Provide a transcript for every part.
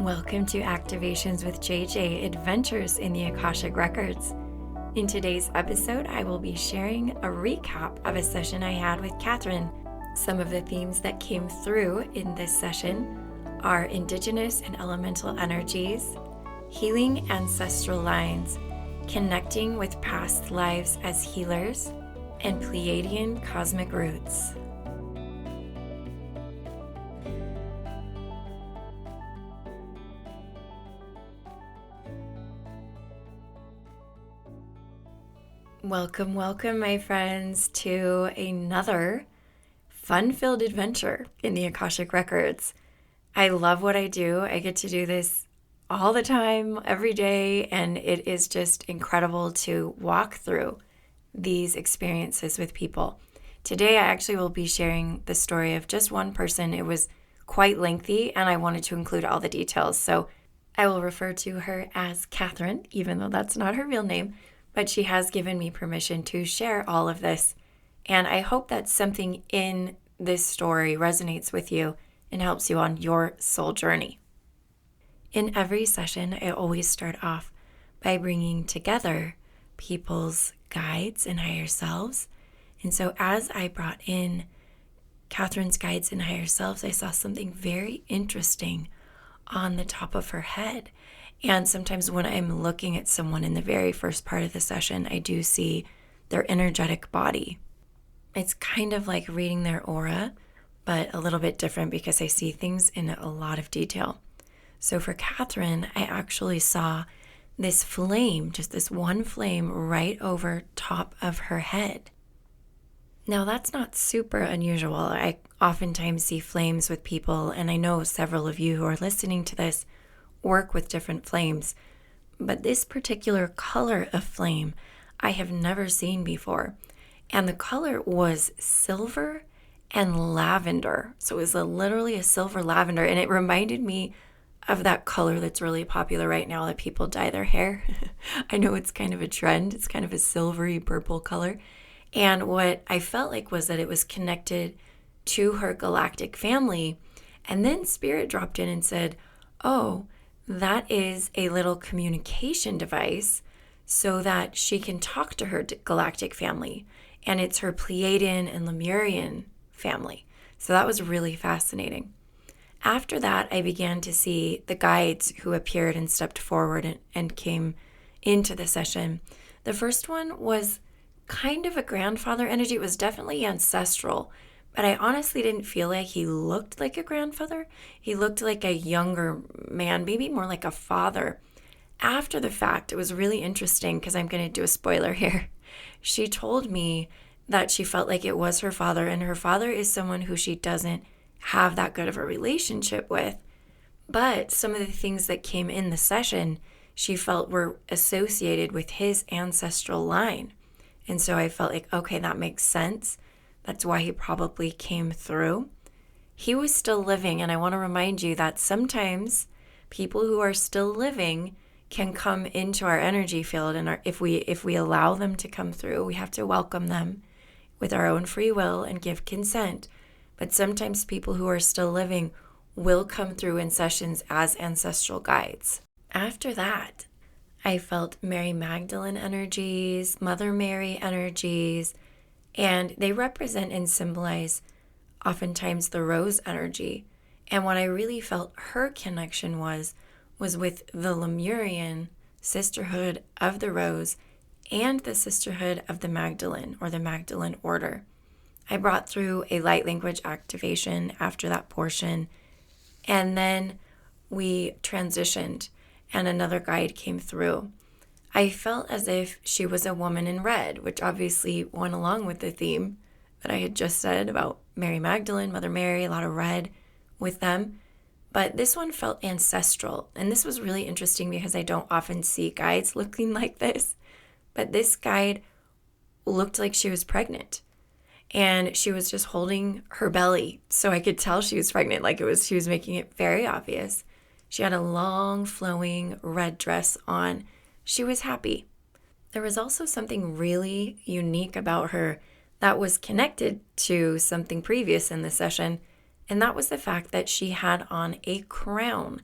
Welcome to Activations with JJ, Adventures in the Akashic Records. In today's episode, I will be sharing a recap of a session I had with Catherine. Some of the themes that came through in this session are indigenous and elemental energies, healing ancestral lines, connecting with past lives as healers, and Pleiadian cosmic roots. Welcome, my friends, to another fun-filled adventure in the Akashic Records. I love what I do. I get to do this all the time, every day, and it is just incredible to walk through these experiences with people. Today, I actually will be sharing the story of just one person. It was quite lengthy, and I wanted to include all the details, so I will refer to her as Catherine, even though that's not her real name. But she has given me permission to share all of this. And I hope that something in this story resonates with you and helps you on your soul journey. In every session, I always start off by bringing together people's guides and higher selves. And so as I brought in Catherine's guides and higher selves, I saw something very interesting on the top of her head. And sometimes when I'm looking at someone in the very first part of the session, I do see their energetic body. It's kind of like reading their aura, but a little bit different because I see things in a lot of detail. So for Catherine, I actually saw this flame, just this one flame right over top of her head. Now that's not super unusual. I oftentimes see flames with people, and I know several of you who are listening to this work with different flames, but this particular color of flame I have never seen before, and the color was silver and lavender. So it was literally a silver lavender, and it reminded me of that color that's really popular right now that people dye their hair. I know it's kind of a trend. It's kind of a silvery purple color, and what I felt like was that it was connected to her galactic family, and then Spirit dropped in and said, oh, that is a little communication device so that she can talk to her galactic family. And it's her Pleiadian and Lemurian family. So that was really fascinating. After that, I began to see the guides who appeared and stepped forward and came into the session. The first one was kind of a grandfather energy. It was definitely ancestral. But I honestly didn't feel like he looked like a grandfather. He looked like a younger man, maybe more like a father. After the fact, it was really interesting because I'm going to do a spoiler here. She told me that she felt like it was her father, and her father is someone who she doesn't have that good of a relationship with. But some of the things that came in the session, she felt were associated with his ancestral line. And so I felt like, okay, that makes sense. That's why he probably came through. He was still living, and I want to remind you that sometimes people who are still living can come into our energy field, and if we allow them to come through, we have to welcome them with our own free will and give consent. But sometimes people who are still living will come through in sessions as ancestral guides. After that, I felt Mary Magdalene energies, Mother Mary energies, and they represent and symbolize oftentimes the rose energy. And what I really felt her connection was with the Lemurian sisterhood of the rose and the sisterhood of the Magdalene, or the Magdalene order. I brought through a light language activation after that portion, and then we transitioned and another guide came through. I felt as if she was a woman in red, which obviously went along with the theme that I had just said about Mary Magdalene, Mother Mary, a lot of red with them. But this one felt ancestral. And this was really interesting because I don't often see guides looking like this. But this guide looked like she was pregnant. And she was just holding her belly. So I could tell she was pregnant. She was making it very obvious. She had a long flowing red dress on. She was happy. There was also something really unique about her that was connected to something previous in the session, and that was the fact that she had on a crown.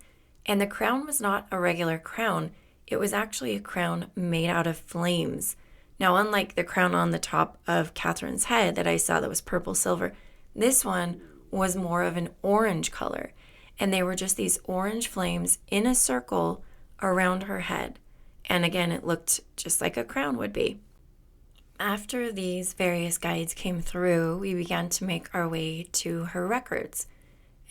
And the crown was not a regular crown. It was actually a crown made out of flames. Now, unlike the crown on the top of Catherine's head that I saw that was purple silver, this one was more of an orange color. And they were just these orange flames in a circle around her head. And again, it looked just like a crown would be. After these various guides came through, we began to make our way to her records.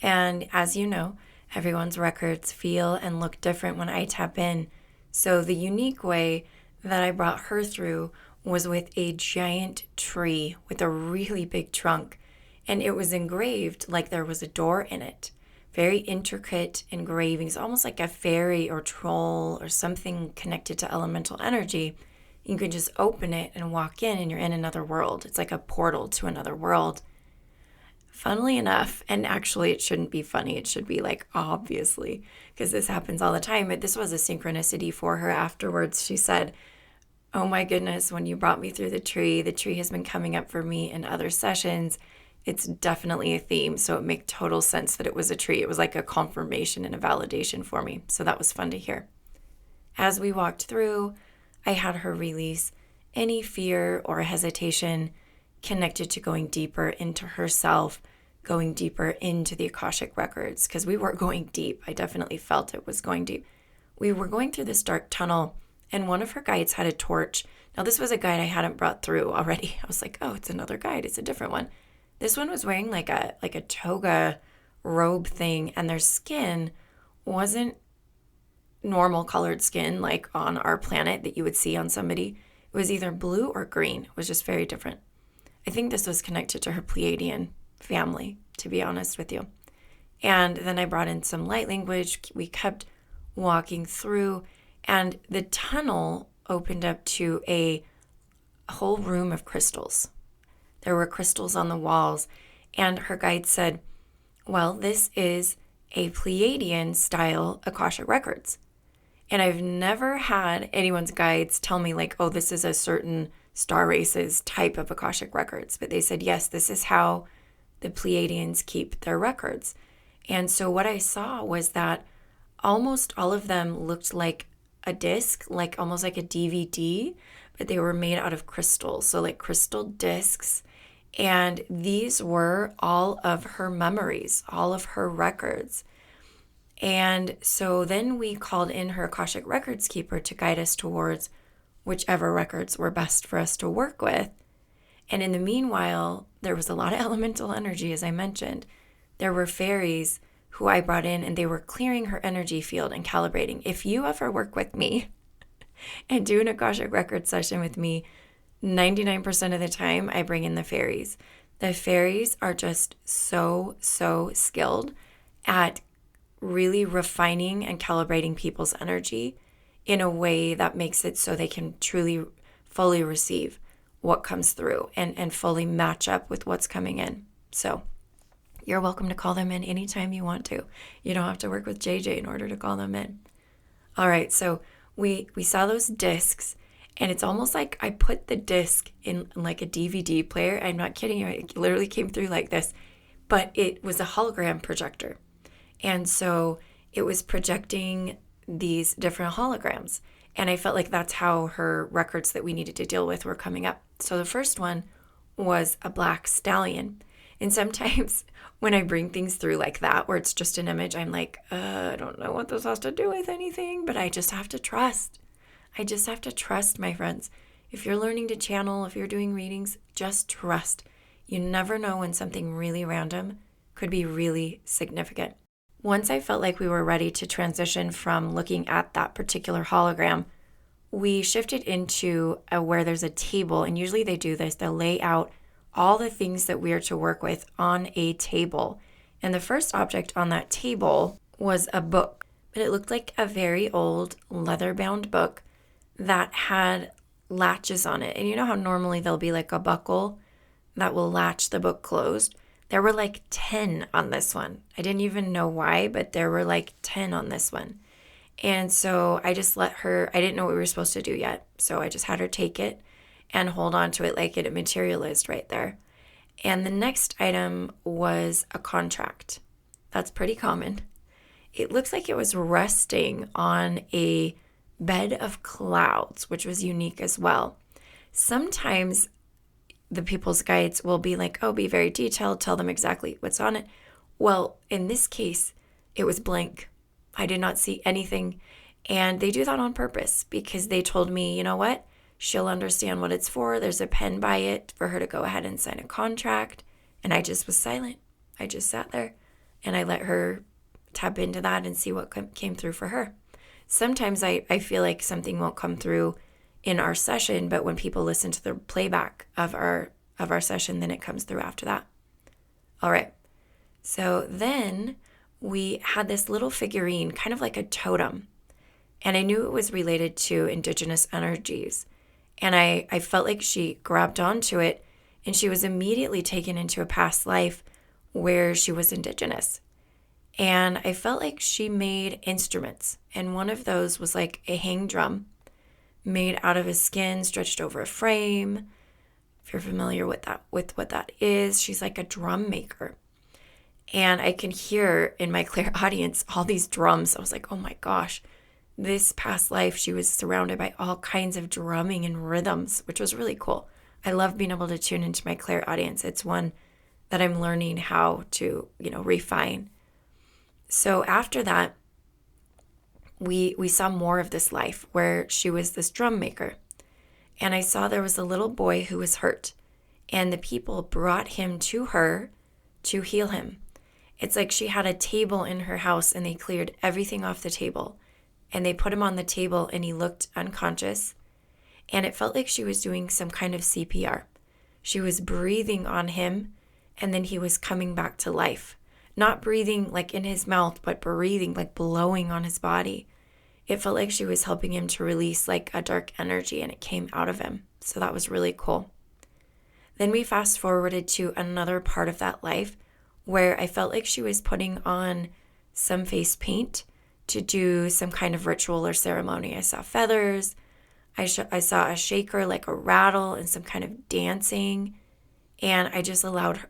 And as you know, everyone's records feel and look different when I tap in. So the unique way that I brought her through was with a giant tree with a really big trunk. And it was engraved like there was a door in it. Very intricate engravings, almost like a fairy or troll or something connected to elemental energy. You can just open it and walk in and you're in another world. It's like a portal to another world. Funnily enough, and actually it shouldn't be funny, it should be like obviously, because this happens all the time, but this was a synchronicity for her afterwards. She said, "Oh my goodness, when you brought me through the tree has been coming up for me in other sessions. It's definitely a theme, so it made total sense that it was a tree. It was like a confirmation and a validation for me, so that was fun to hear." As we walked through, I had her release any fear or hesitation connected to going deeper into herself, going deeper into the Akashic Records, because we were going deep. I definitely felt it was going deep. We were going through this dark tunnel, and one of her guides had a torch. Now, this was a guide I hadn't brought through already. I was like, oh, it's another guide. It's a different one. This one was wearing like a toga robe thing, and their skin wasn't normal colored skin like on our planet that you would see on somebody. It was either blue or green. It was just very different. I think this was connected to her Pleiadian family, to be honest with you. And then I brought in some light language. We kept walking through, and the tunnel opened up to a whole room of crystals. There were crystals on the walls, and her guide said, well, this is a Pleiadian style Akashic Records. And I've never had anyone's guides tell me like, oh, this is a certain star race's type of Akashic Records. But they said, yes, this is how the Pleiadians keep their records. And so what I saw was that almost all of them looked like a disc, like almost like a DVD, but they were made out of crystals. So like crystal discs. And these were all of her memories, all of her records. And so then we called in her Akashic Records keeper to guide us towards whichever records were best for us to work with. And in the meanwhile, there was a lot of elemental energy, as I mentioned. There were fairies who I brought in, and they were clearing her energy field and calibrating. If you ever work with me and do an Akashic Records session with me, 99% of the time I bring in the fairies. The fairies are just so skilled at really refining and calibrating people's energy in a way that makes it so they can truly, fully receive what comes through and fully match up with what's coming in. So you're welcome to call them in anytime you want to. You don't have to work with JJ in order to call them in. All right, so we saw those discs, and it's almost like I put the disc in like a DVD player. I'm not kidding you. It literally came through like this, but it was a hologram projector. And so it was projecting these different holograms. And I felt like that's how her records that we needed to deal with were coming up. So the first one was a black stallion. And sometimes when I bring things through like that, where it's just an image, I'm like, I don't know what this has to do with anything, but I just have to trust. I just have to trust, my friends. If you're learning to channel, if you're doing readings, just trust. You never know when something really random could be really significant. Once I felt like we were ready to transition from looking at that particular hologram, we shifted into where there's a table, and usually they do this. They'll lay out all the things that we are to work with on a table. And the first object on that table was a book, but it looked like a very old leather-bound book that had latches on it. And you know how normally there'll be like a buckle that will latch the book closed? There were like 10 on this one. I didn't even know why, but there were like 10 on this one. And so I just let her, I didn't know what we were supposed to do yet. So I just had her take it and hold on to it like it materialized right there. And the next item was a contract. That's pretty common. it looks like it was resting on a bed of clouds, which was unique as well. Sometimes the people's guides will be like, oh, be very detailed, tell them exactly what's on it. Well, in this case, it was blank. I did not see anything. And they do that on purpose because they told me, you know what? She'll understand what it's for. There's a pen by it for her to go ahead and sign a contract. And I just was silent. I just sat there and I let her tap into that and see what came through for her. Sometimes I feel like something won't come through in our session, but when people listen to the playback of our session, then it comes through after that. All right. So then we had this little figurine, kind of like a totem. And I knew it was related to indigenous energies. And I felt like she grabbed onto it and she was immediately taken into a past life where she was indigenous. And I felt like she made instruments. And one of those was like a hang drum made out of a skin stretched over a frame. If you're familiar with what that is, she's like a drum maker. And I can hear in my clear audience all these drums. I was like, oh my gosh, this past life, she was surrounded by all kinds of drumming and rhythms, which was really cool. I love being able to tune into my clear audience. It's one that I'm learning how to, refine. So after that, we saw more of this life where she was this drum maker. And I saw there was a little boy who was hurt. And the people brought him to her to heal him. It's like she had a table in her house and they cleared everything off the table. And they put him on the table and he looked unconscious. And it felt like she was doing some kind of CPR. She was breathing on him and then he was coming back to life. Not breathing like in his mouth, but breathing like blowing on his body. It felt like she was helping him to release like a dark energy and it came out of him. So that was really cool. Then we fast forwarded to another part of that life where I felt like she was putting on some face paint to do some kind of ritual or ceremony. I saw feathers. I saw a shaker, like a rattle, and some kind of dancing. And I just allowed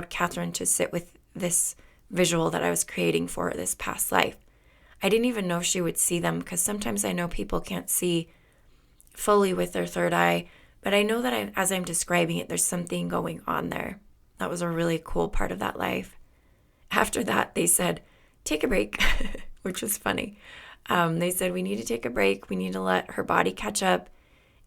Catherine to sit with this visual that I was creating for this past life. I didn't even know she would see them because sometimes I know people can't see fully with their third eye, but I know that as I'm describing it, there's something going on there. That was a really cool part of that life. After that, they said, take a break, which was funny. They said, we need to take a break. We need to let her body catch up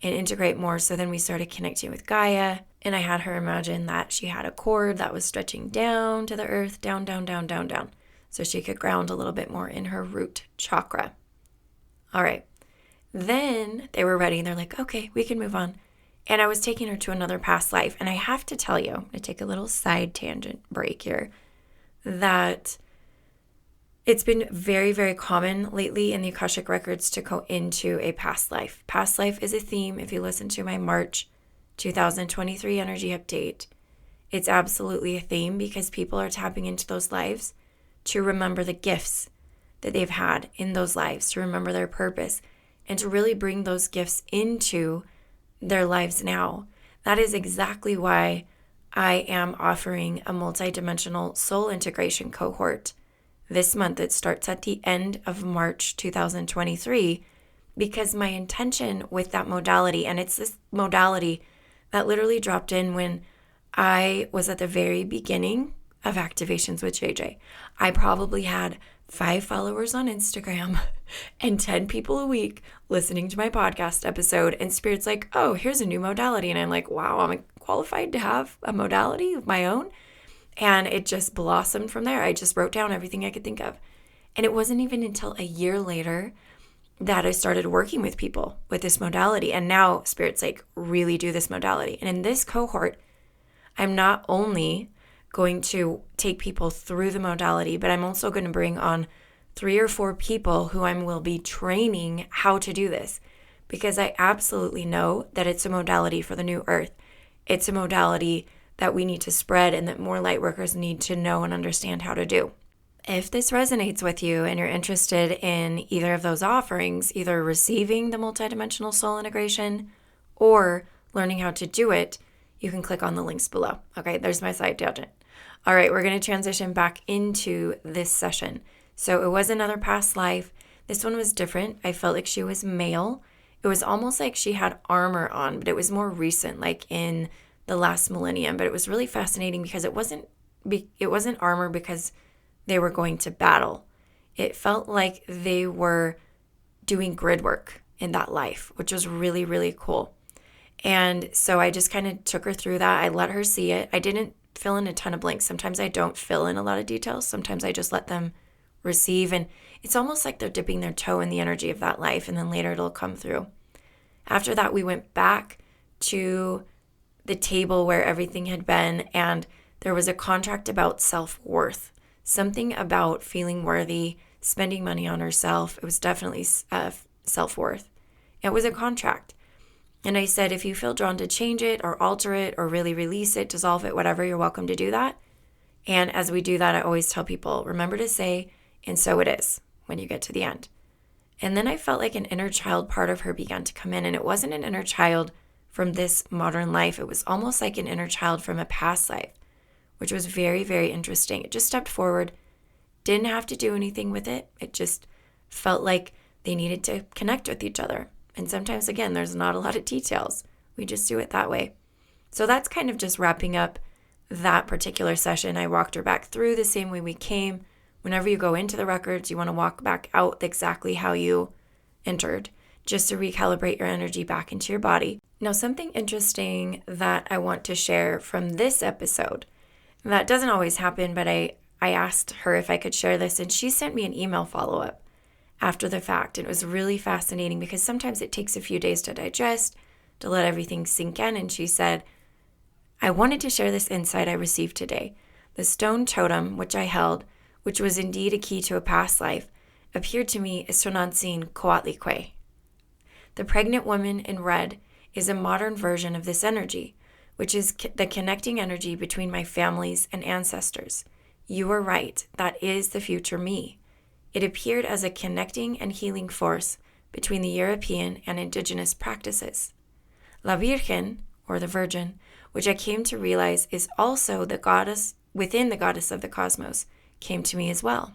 and integrate more. So then we started connecting with Gaia. And I had her imagine that she had a cord that was stretching down to the earth, down, down, down, down, down. So she could ground a little bit more in her root chakra. All right. Then they were ready and they're like, okay, we can move on. And I was taking her to another past life. And I have to tell you, I'm going to take a little side tangent break here, that it's been very, very common lately in the Akashic Records to go into a past life. Past life is a theme. If you listen to my March 2023 energy update, it's absolutely a theme because people are tapping into those lives to remember the gifts that they've had in those lives, to remember their purpose, and to really bring those gifts into their lives now. That is exactly why I am offering a multidimensional soul integration cohort this month. It starts at the end of March 2023 because my intention with that modality, and it's this modality that literally dropped in when I was at the very beginning of activations with JJ. I probably had 5 followers on Instagram and 10 people a week listening to my podcast episode, and Spirit's like, oh, here's a new modality. And I'm like, wow, I'm qualified to have a modality of my own. And it just blossomed from there. I just wrote down everything I could think of. And it wasn't even until a year later that I started working with people with this modality. And now Spirit's like, really do this modality. And in this cohort, I'm not only going to take people through the modality, but I'm also going to bring on 3 or 4 people who I will be training how to do this, because I absolutely know that it's a modality for the new earth. It's a modality that we need to spread and that more light workers need to know and understand how to do. If this resonates with you and you're interested in either of those offerings, either receiving the multidimensional soul integration or learning how to do it, you can click on the links below. Okay, there's my side tangent. All right, we're going to transition back into this session. So it was another past life. This one was different. I felt like she was male. It was almost like she had armor on, but it was more recent, like in the last millennium. But it was really fascinating because it wasn't armor because they were going to battle. It felt like they were doing grid work in that life, which was really, really cool. And so I just kind of took her through that. I let her see it. I didn't fill in a ton of blanks. Sometimes I don't fill in a lot of details. Sometimes I just let them receive. And it's almost like they're dipping their toe in the energy of that life, and then later it'll come through. After that, we went back to the table where everything had been, and there was a contract about self-worth, something about feeling worthy, spending money on herself. It was definitely self-worth. It was a contract. And I said, if you feel drawn to change it or alter it or really release it, dissolve it, whatever, you're welcome to do that. And as we do that, I always tell people, remember to say, and so it is, when you get to the end. And then I felt like an inner child part of her began to come in. And it wasn't an inner child from this modern life. It was almost like an inner child from a past life, which was very, very interesting. It just stepped forward, didn't have to do anything with it. It just felt like they needed to connect with each other. And sometimes, again, there's not a lot of details. We just do it that way. So that's kind of just wrapping up that particular session. I walked her back through the same way we came. Whenever you go into the records, you want to walk back out exactly how you entered, just to recalibrate your energy back into your body. Now, something interesting that I want to share from this episode, that doesn't always happen, but I asked her if I could share this, and she sent me an email follow-up after the fact. It was really fascinating because sometimes it takes a few days to digest, to let everything sink in. And she said, I wanted to share this insight I received today. The stone totem, which I held, which was indeed a key to a past life, appeared to me as Sonancin Coatlicue. The pregnant woman in red is a modern version of this energy, which is the connecting energy between my families and ancestors. You are right. That is the future me. It appeared as a connecting and healing force between the European and indigenous practices. La Virgen, or the Virgin, which I came to realize is also the goddess within the goddess of the cosmos, came to me as well.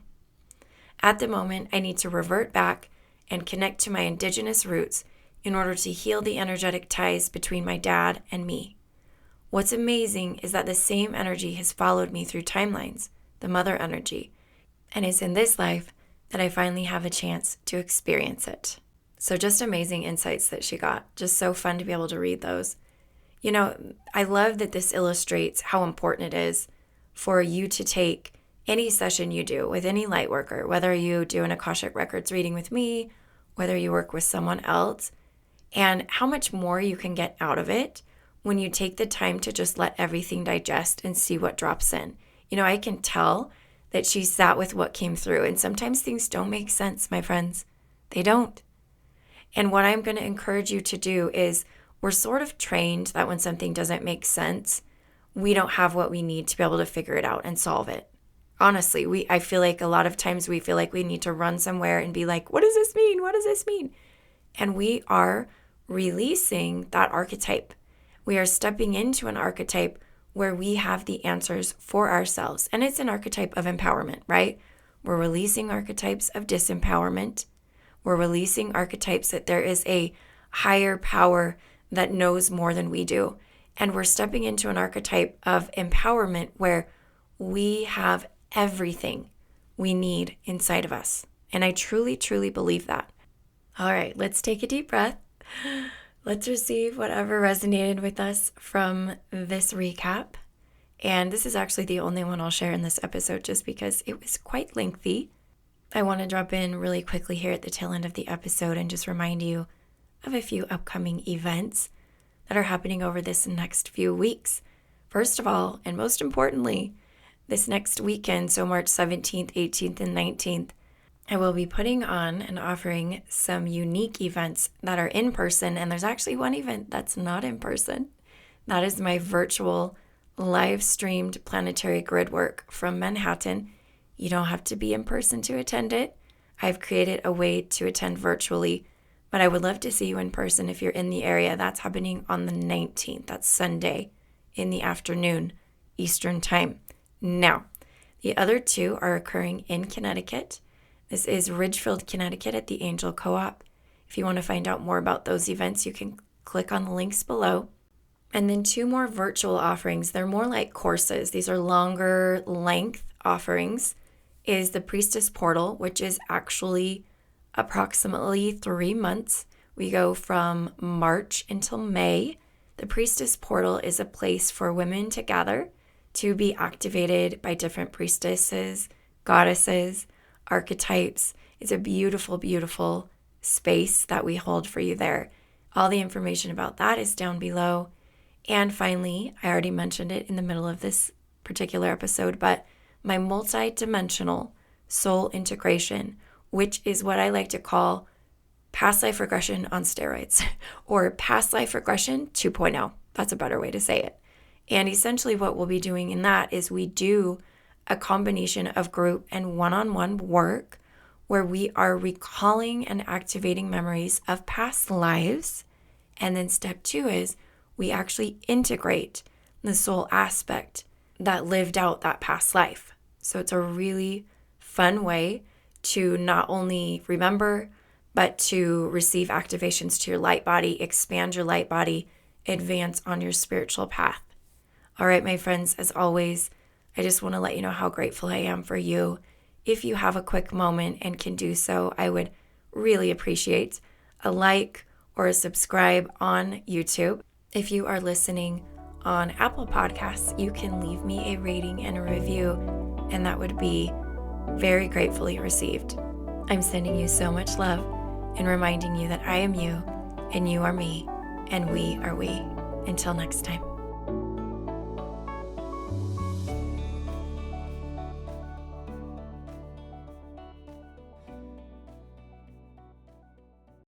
At the moment, I need to revert back and connect to my indigenous roots in order to heal the energetic ties between my dad and me. What's amazing is that the same energy has followed me through timelines, the mother energy, and it's in this life that I finally have a chance to experience it. So just amazing insights that she got. Just so fun to be able to read those. You know, I love that this illustrates how important it is for you to take any session you do with any light worker, whether you do an Akashic Records reading with me, whether you work with someone else, and how much more you can get out of it when you take the time to just let everything digest and see what drops in. You know, I can tell that she sat with what came through. And sometimes things don't make sense, my friends. They don't. And what I'm going to encourage you to do is we're sort of trained that when something doesn't make sense, we don't have what we need to be able to figure it out and solve it. Honestly, I feel like a lot of times we feel like we need to run somewhere and be like, what does this mean? What does this mean? And we are releasing that archetype. We are stepping into an archetype where we have the answers for ourselves. And it's an archetype of empowerment, right? We're releasing archetypes of disempowerment. We're releasing archetypes that there is a higher power that knows more than we do. And we're stepping into an archetype of empowerment where we have everything we need inside of us. And I truly, truly believe that. All right, let's take a deep breath. Let's receive whatever resonated with us from this recap. And this is actually the only one I'll share in this episode just because it was quite lengthy. I want to drop in really quickly here at the tail end of the episode and just remind you of a few upcoming events that are happening over this next few weeks. First of all, and most importantly, this next weekend, so March 17th, 18th, and 19th, I will be putting on and offering some unique events that are in person, and there's actually one event that's not in person. That is my virtual live-streamed planetary grid work from Manhattan. You don't have to be in person to attend it. I've created a way to attend virtually, but I would love to see you in person if you're in the area. That's happening on the 19th. That's Sunday in the afternoon, Eastern Time. Now, the other two are occurring in Connecticut. This is Ridgefield, Connecticut at the Angel Co-op. If you want to find out more about those events, you can click on the links below. And then 2 more virtual offerings. They're more like courses. These are longer length offerings. Is the Priestess Portal, which is actually approximately 3 months. We go from March until May. The Priestess Portal is a place for women to gather to be activated by different priestesses, goddesses, archetypes. It's a beautiful, beautiful space that we hold for you there. All the information about that is down below. And finally, I already mentioned it in the middle of this particular episode, but my multidimensional soul integration, which is what I like to call past life regression on steroids, or past life regression 2.0. That's a better way to say it. And essentially what we'll be doing in that is we do a combination of group and one-on-one work where we are recalling and activating memories of past lives. And then step 2 is we actually integrate the soul aspect that lived out that past life. So it's a really fun way to not only remember, but to receive activations to your light body, expand your light body, advance on your spiritual path. All right, my friends, as always, I just want to let you know how grateful I am for you. If you have a quick moment and can do so, I would really appreciate a like or a subscribe on YouTube. If you are listening on Apple Podcasts, you can leave me a rating and a review, and that would be very gratefully received. I'm sending you so much love and reminding you that I am you, and you are me, and we are we. Until next time.